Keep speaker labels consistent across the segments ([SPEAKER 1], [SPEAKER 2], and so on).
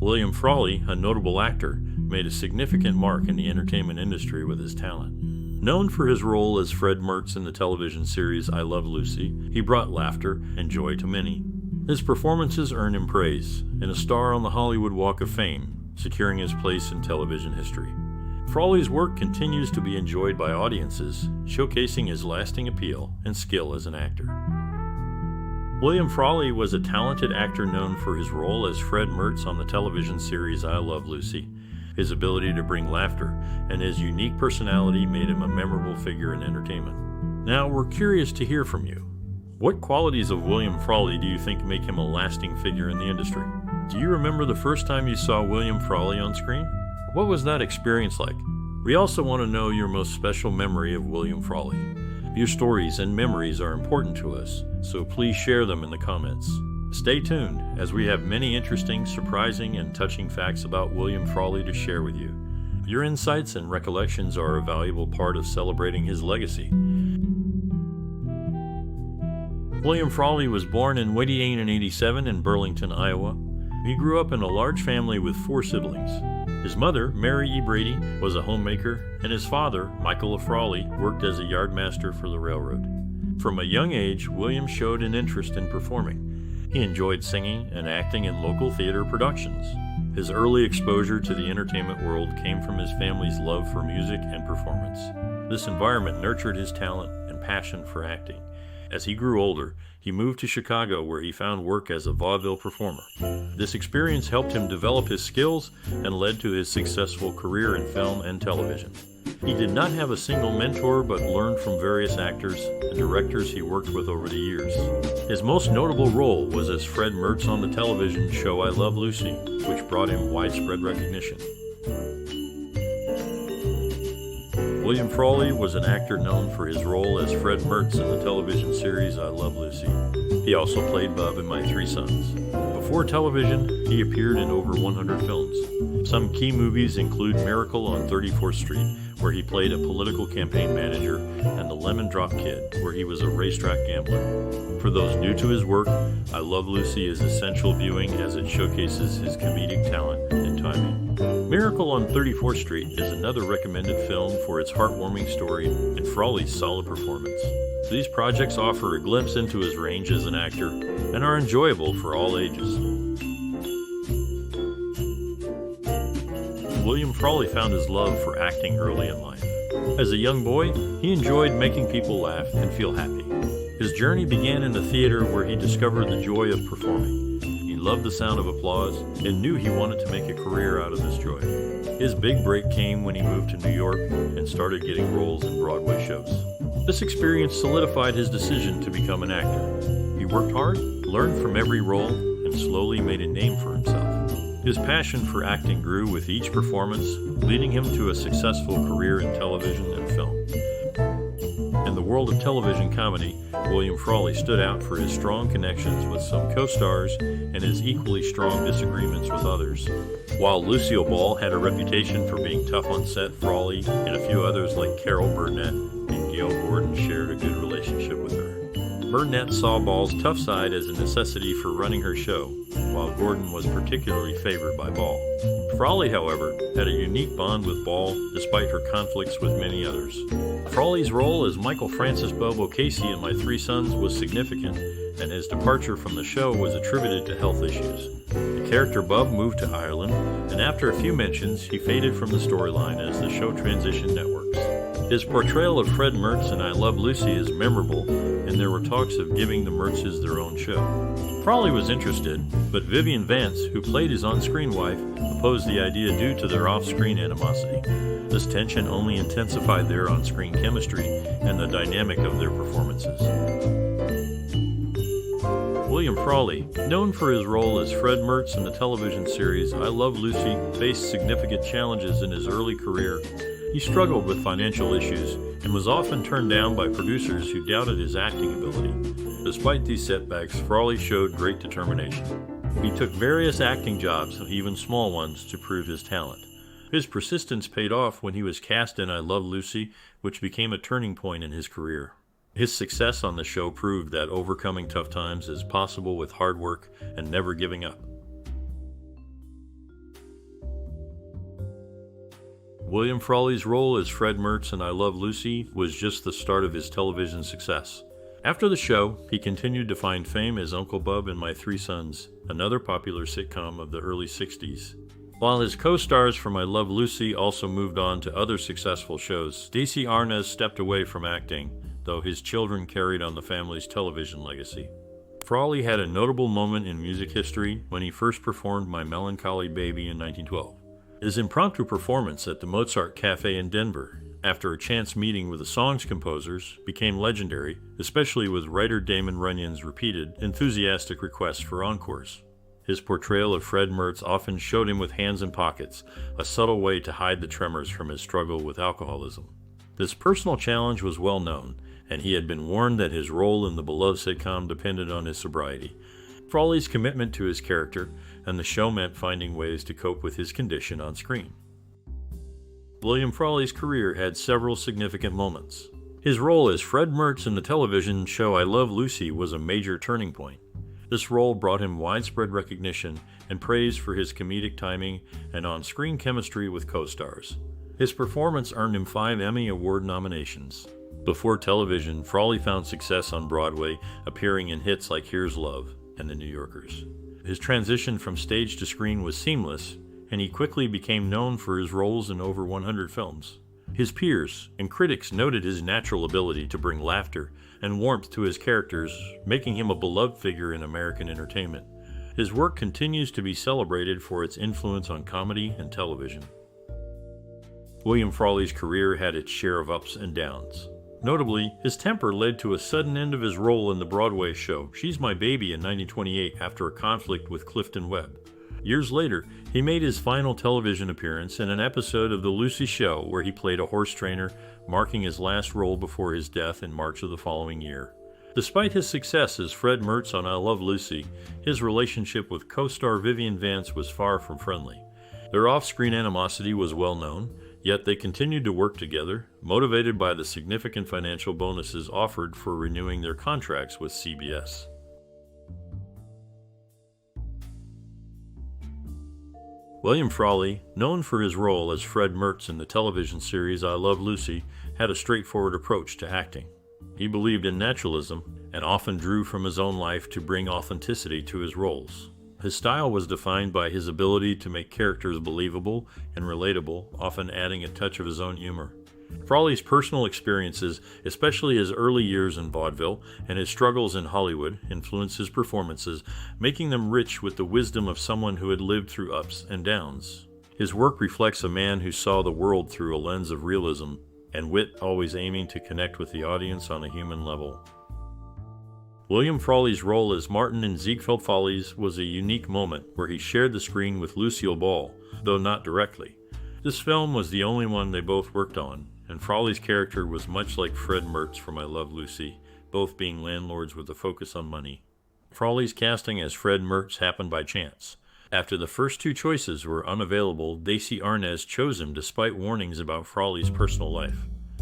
[SPEAKER 1] William Frawley, a notable actor, made a significant mark in the entertainment industry with his talent. Known for his role as Fred Mertz in the television series I Love Lucy, he brought laughter and joy to many. His performances earned him praise, and a star on the Hollywood Walk of Fame, securing his place in television history. Frawley's work continues to be enjoyed by audiences, showcasing his lasting appeal and skill as an actor. William Frawley was a talented actor known for his role as Fred Mertz on the television series I Love Lucy. His ability to bring laughter and his unique personality made him a memorable figure in entertainment. Now, we're curious to hear from you. What qualities of William Frawley do you think make him a lasting figure in the industry? Do you remember the first time you saw William Frawley on screen? What was that experience like? We also want to know your most special memory of William Frawley. Your stories and memories are important to us, so please share them in the comments. Stay tuned, as we have many interesting, surprising, and touching facts about William Frawley to share with you. Your insights and recollections are a valuable part of celebrating his legacy. William Frawley was born in 1887 in Burlington, Iowa. He grew up in a large family with 4 siblings. His mother, Mary E. Brady, was a homemaker, and his father, Michael Frawley, worked as a yardmaster for the railroad. From a young age, William showed an interest in performing. He enjoyed singing and acting in local theater productions. His early exposure to the entertainment world came from his family's love for music and performance. This environment nurtured his talent and passion for acting. As he grew older, he moved to Chicago, where he found work as a vaudeville performer. This experience helped him develop his skills and led to his successful career in film and television. He did not have a single mentor, but learned from various actors and directors he worked with over the years. His most notable role was as Fred Mertz on the television show I Love Lucy, which brought him widespread recognition. William Frawley was an actor known for his role as Fred Mertz in the television series I Love Lucy. He also played Bub in My 3 Sons. Before television, he appeared in over 100 films. Some key movies include Miracle on 34th Street, where he played a political campaign manager, and The Lemon Drop Kid, where he was a racetrack gambler. For those new to his work, I Love Lucy is essential viewing as it showcases his comedic talent and timing. Miracle on 34th Street is another recommended film for its heartwarming story and Frawley's solid performance. These projects offer a glimpse into his range as an actor and are enjoyable for all ages. William Frawley found his love for acting early in life. As a young boy, he enjoyed making people laugh and feel happy. His journey began in the theater, where he discovered the joy of performing. He loved the sound of applause and knew he wanted to make a career out of this joy. His big break came when he moved to New York and started getting roles in Broadway shows. This experience solidified his decision to become an actor. He worked hard, learned from every role, and slowly made a name for himself. His passion for acting grew with each performance, leading him to a successful career in television and film. In the world of television comedy, William Frawley stood out for his strong connections with some co-stars and his equally strong disagreements with others. While Lucille Ball had a reputation for being tough on set, Frawley and a few others like Carol Burnett and Gale Gordon shared a good relationship with her. Burnett saw Ball's tough side as a necessity for running her show, while Gordon was particularly favored by Ball. Frawley, however, had a unique bond with Ball despite her conflicts with many others. Frawley's role as Michael Francis Bobo Casey in My 3 Sons was significant, and his departure from the show was attributed to health issues. The character Bub moved to Ireland, and after a few mentions, he faded from the storyline as the show transitioned networks. His portrayal of Fred Mertz in I Love Lucy is memorable, and there were talks of giving the Mertzes their own show. Frawley was interested, but Vivian Vance, who played his on-screen wife, opposed the idea due to their off-screen animosity. This tension only intensified their on-screen chemistry and the dynamic of their performances. William Frawley, known for his role as Fred Mertz in the television series I Love Lucy, faced significant challenges in his early career. He struggled with financial issues and was often turned down by producers who doubted his acting ability. Despite these setbacks, Frawley showed great determination. He took various acting jobs, even small ones, to prove his talent. His persistence paid off when he was cast in I Love Lucy, which became a turning point in his career. His success on the show proved that overcoming tough times is possible with hard work and never giving up. William Frawley's role as Fred Mertz in I Love Lucy was just the start of his television success. After the show, he continued to find fame as Uncle Bub in My Three Sons, another popular sitcom of the early 60s. While his co-stars from I Love Lucy also moved on to other successful shows, Desi Arnaz stepped away from acting, though his children carried on the family's television legacy. Frawley had a notable moment in music history when he first performed My Melancholy Baby in 1912. His impromptu performance at the Mozart Cafe in Denver, after a chance meeting with the song's composers, became legendary, especially with writer Damon Runyon's repeated, enthusiastic requests for encores. His portrayal of Fred Mertz often showed him with hands in pockets, a subtle way to hide the tremors from his struggle with alcoholism. This personal challenge was well known, and he had been warned that his role in the beloved sitcom depended on his sobriety. Frawley's commitment to his character and the show meant finding ways to cope with his condition on screen. William Frawley's career had several significant moments. His role as Fred Mertz in the television show I Love Lucy was a major turning point. This role brought him widespread recognition and praise for his comedic timing and on-screen chemistry with co-stars. His performance earned him 5 Emmy Award nominations. Before television, Frawley found success on Broadway, appearing in hits like Here's Love and The New Yorkers. His transition from stage to screen was seamless, and he quickly became known for his roles in over 100 films. His peers and critics noted his natural ability to bring laughter and warmth to his characters, making him a beloved figure in American entertainment. His work continues to be celebrated for its influence on comedy and television. William Frawley's career had its share of ups and downs. Notably, his temper led to a sudden end of his role in the Broadway show She's My Baby in 1928 after a conflict with Clifton Webb. Years later, he made his final television appearance in an episode of The Lucy Show where he played a horse trainer, marking his last role before his death in March of the following year. Despite his success as Fred Mertz on I Love Lucy, his relationship with co-star Vivian Vance was far from friendly. Their off-screen animosity was well known, yet they continued to work together, motivated by the significant financial bonuses offered for renewing their contracts with CBS. William Frawley, known for his role as Fred Mertz in the television series I Love Lucy, had a straightforward approach to acting. He believed in naturalism and often drew from his own life to bring authenticity to his roles. His style was defined by his ability to make characters believable and relatable, often adding a touch of his own humor. Frawley's personal experiences, especially his early years in vaudeville and his struggles in Hollywood, influenced his performances, making them rich with the wisdom of someone who had lived through ups and downs. His work reflects a man who saw the world through a lens of realism and wit, always aiming to connect with the audience on a human level. William Frawley's role as Martin in Ziegfeld Follies was a unique moment where he shared the screen with Lucille Ball, though not directly. This film was the only one they both worked on, and Frawley's character was much like Fred Mertz from I Love Lucy, both being landlords with a focus on money. Frawley's casting as Fred Mertz happened by chance. After the first 2 choices were unavailable, Desi Arnaz chose him despite warnings about Frawley's personal life.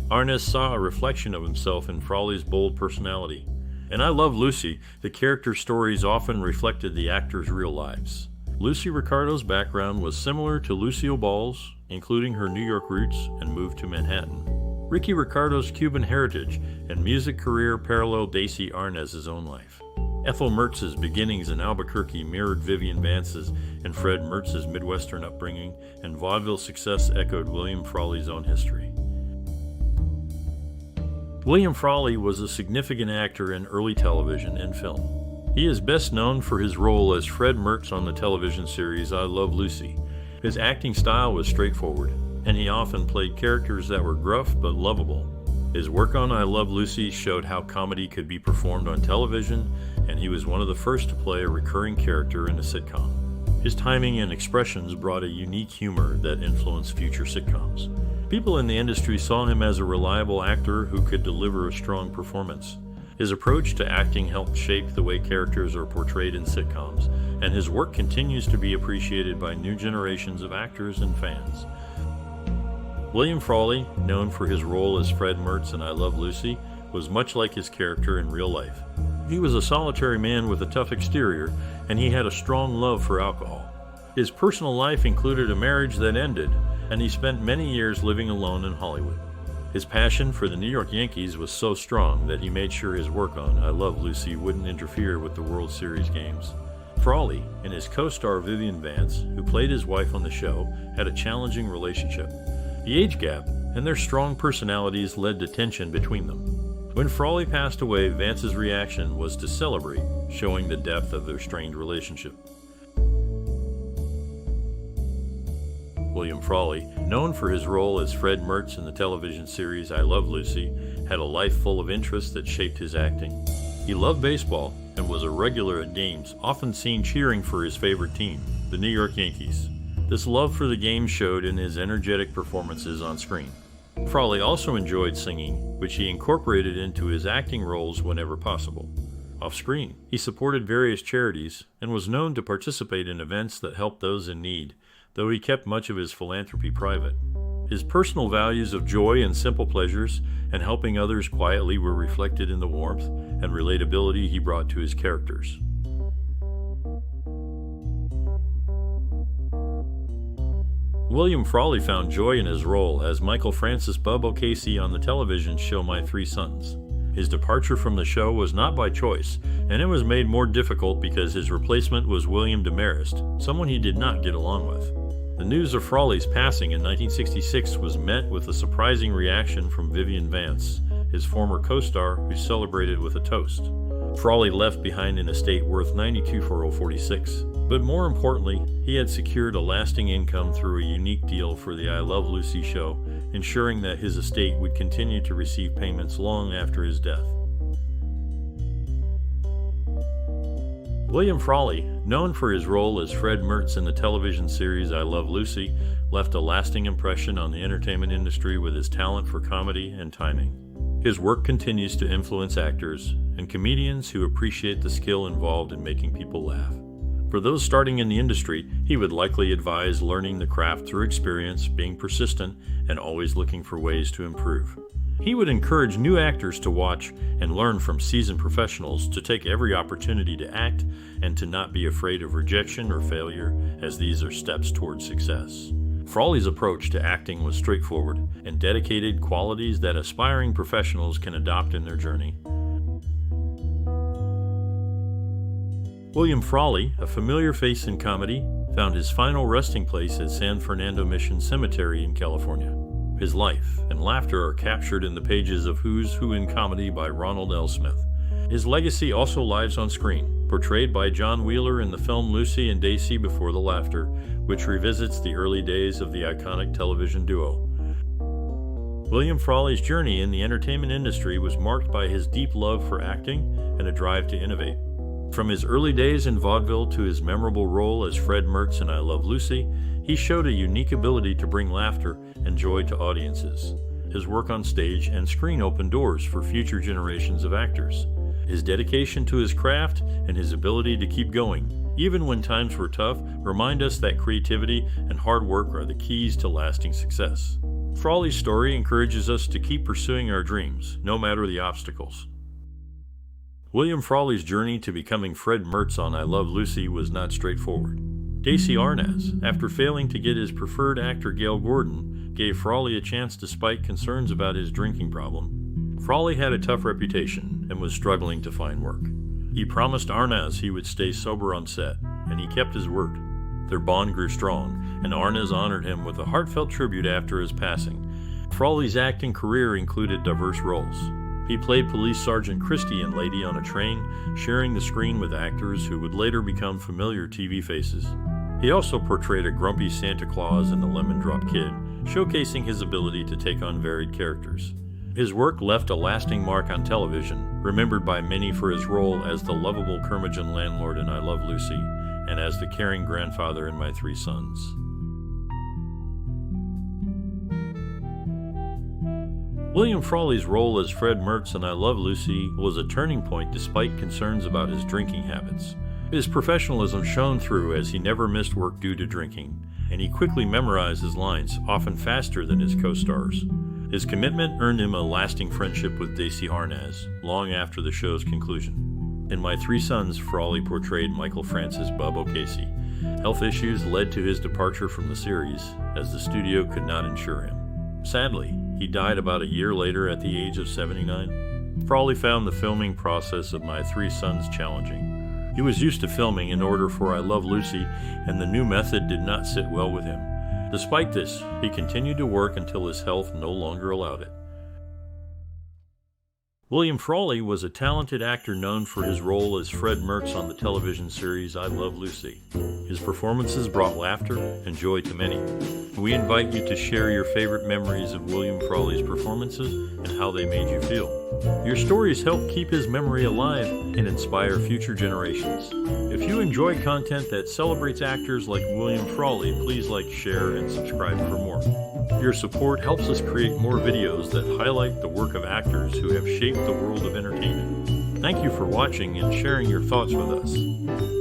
[SPEAKER 1] Arnaz saw a reflection of himself in Frawley's bold personality. In I Love Lucy, the character stories often reflected the actors' real lives. Lucy Ricardo's background was similar to Lucille Ball's, including her New York roots and move to Manhattan. Ricky Ricardo's Cuban heritage and music career paralleled Desi Arnaz's own life. Ethel Mertz's beginnings in Albuquerque mirrored Vivian Vance's and Fred Mertz's Midwestern upbringing, and vaudeville success echoed William Frawley's own history. William Frawley was a significant actor in early television and film. He is best known for his role as Fred Mertz on the television series I Love Lucy. His acting style was straightforward, and he often played characters that were gruff but lovable. His work on I Love Lucy showed how comedy could be performed on television, and he was one of the first to play a recurring character in a sitcom. His timing and expressions brought a unique humor that influenced future sitcoms. People in the industry saw him as a reliable actor who could deliver a strong performance. His approach to acting helped shape the way characters are portrayed in sitcoms, and his work continues to be appreciated by new generations of actors and fans. William Frawley, known for his role as Fred Mertz in I Love Lucy, was much like his character in real life. He was a solitary man with a tough exterior, and he had a strong love for alcohol. His personal life included a marriage that ended, and he spent many years living alone in Hollywood. His passion for the New York Yankees was so strong that he made sure his work on I Love Lucy wouldn't interfere with the World Series games. Frawley and his co-star Vivian Vance, who played his wife on the show, had a challenging relationship. The age gap and their strong personalities led to tension between them. When Frawley passed away, Vance's reaction was to celebrate, showing the depth of their strained relationship. William Frawley, known for his role as Fred Mertz in the television series I Love Lucy, had a life full of interests that shaped his acting. He loved baseball and was a regular at games, often seen cheering for his favorite team, the New York Yankees. This love for the game showed in his energetic performances on screen. Frawley also enjoyed singing, which he incorporated into his acting roles whenever possible. Off-screen, he supported various charities and was known to participate in events that helped those in need, though he kept much of his philanthropy private. His personal values of joy and simple pleasures and helping others quietly were reflected in the warmth and relatability he brought to his characters. William Frawley found joy in his role as Michael Francis Bub O'Casey on the television show My Three Sons. His departure from the show was not by choice, and it was made more difficult because his replacement was William Demarest, someone he did not get along with. The news of Frawley's passing in 1966 was met with a surprising reaction from Vivian Vance, his former co-star, who celebrated with a toast. Frawley left behind an estate worth $92,446, but more importantly, he had secured a lasting income through a unique deal for the I Love Lucy show, ensuring that his estate would continue to receive payments long after his death. William Frawley, known for his role as Fred Mertz in the television series I Love Lucy, left a lasting impression on the entertainment industry with his talent for comedy and timing. His work continues to influence actors and comedians who appreciate the skill involved in making people laugh. For those starting in the industry, he would likely advise learning the craft through experience, being persistent, and always looking for ways to improve. He would encourage new actors to watch and learn from seasoned professionals to take every opportunity to act and to not be afraid of rejection or failure, as these are steps towards success. Frawley's approach to acting was straightforward and dedicated, qualities that aspiring professionals can adopt in their journey. William Frawley, a familiar face in comedy, found his final resting place at San Fernando Mission Cemetery in California. His life and laughter are captured in the pages of Who's Who in Comedy by Ronald L. Smith. His legacy also lives on screen, portrayed by John Wheeler in the film Lucy-Desi Before the Laughter, which revisits the early days of the iconic television duo. William Frawley's journey in the entertainment industry was marked by his deep love for acting and a drive to innovate. From his early days in vaudeville to his memorable role as Fred Mertz in I Love Lucy, he showed a unique ability to bring laughter and joy to audiences. His work on stage and screen opened doors for future generations of actors. His dedication to his craft and his ability to keep going, even when times were tough, remind us that creativity and hard work are the keys to lasting success. Frawley's story encourages us to keep pursuing our dreams, no matter the obstacles. William Frawley's journey to becoming Fred Mertz on I Love Lucy was not straightforward. Desi Arnaz, after failing to get his preferred actor Gale Gordon, gave Frawley a chance despite concerns about his drinking problem. Frawley had a tough reputation and was struggling to find work. He promised Arnaz he would stay sober on set, and he kept his word. Their bond grew strong, and Arnaz honored him with a heartfelt tribute after his passing. Frawley's acting career included diverse roles. He played Police Sergeant Christie in Lady on a Train, sharing the screen with actors who would later become familiar TV faces. He also portrayed a grumpy Santa Claus in The Lemon Drop Kid, showcasing his ability to take on varied characters. His work left a lasting mark on television, remembered by many for his role as the lovable curmudgeon landlord in I Love Lucy, and as the caring grandfather in My Three Sons. William Frawley's role as Fred Mertz in I Love Lucy was a turning point despite concerns about his drinking habits. His professionalism shone through as he never missed work due to drinking, and he quickly memorized his lines, often faster than his co-stars. His commitment earned him a lasting friendship with Desi Arnaz, long after the show's conclusion. In My Three Sons, Frawley portrayed Michael Francis Bub O'Casey, Health issues led to his departure from the series, as the studio could not insure him. Sadly, he died about a year later at the age of 79. Frawley found the filming process of My Three Sons challenging. He was used to filming in order for I Love Lucy, and the new method did not sit well with him. Despite this, he continued to work until his health no longer allowed it. William Frawley was a talented actor known for his role as Fred Mertz on the television series I Love Lucy. His performances brought laughter and joy to many. We invite you to share your favorite memories of William Frawley's performances and how they made you feel. Your stories help keep his memory alive and inspire future generations. If you enjoy content that celebrates actors like William Frawley, please like, share, and subscribe for more. Your support helps us create more videos that highlight the work of actors who have shaped the world of entertainment. Thank you for watching and sharing your thoughts with us.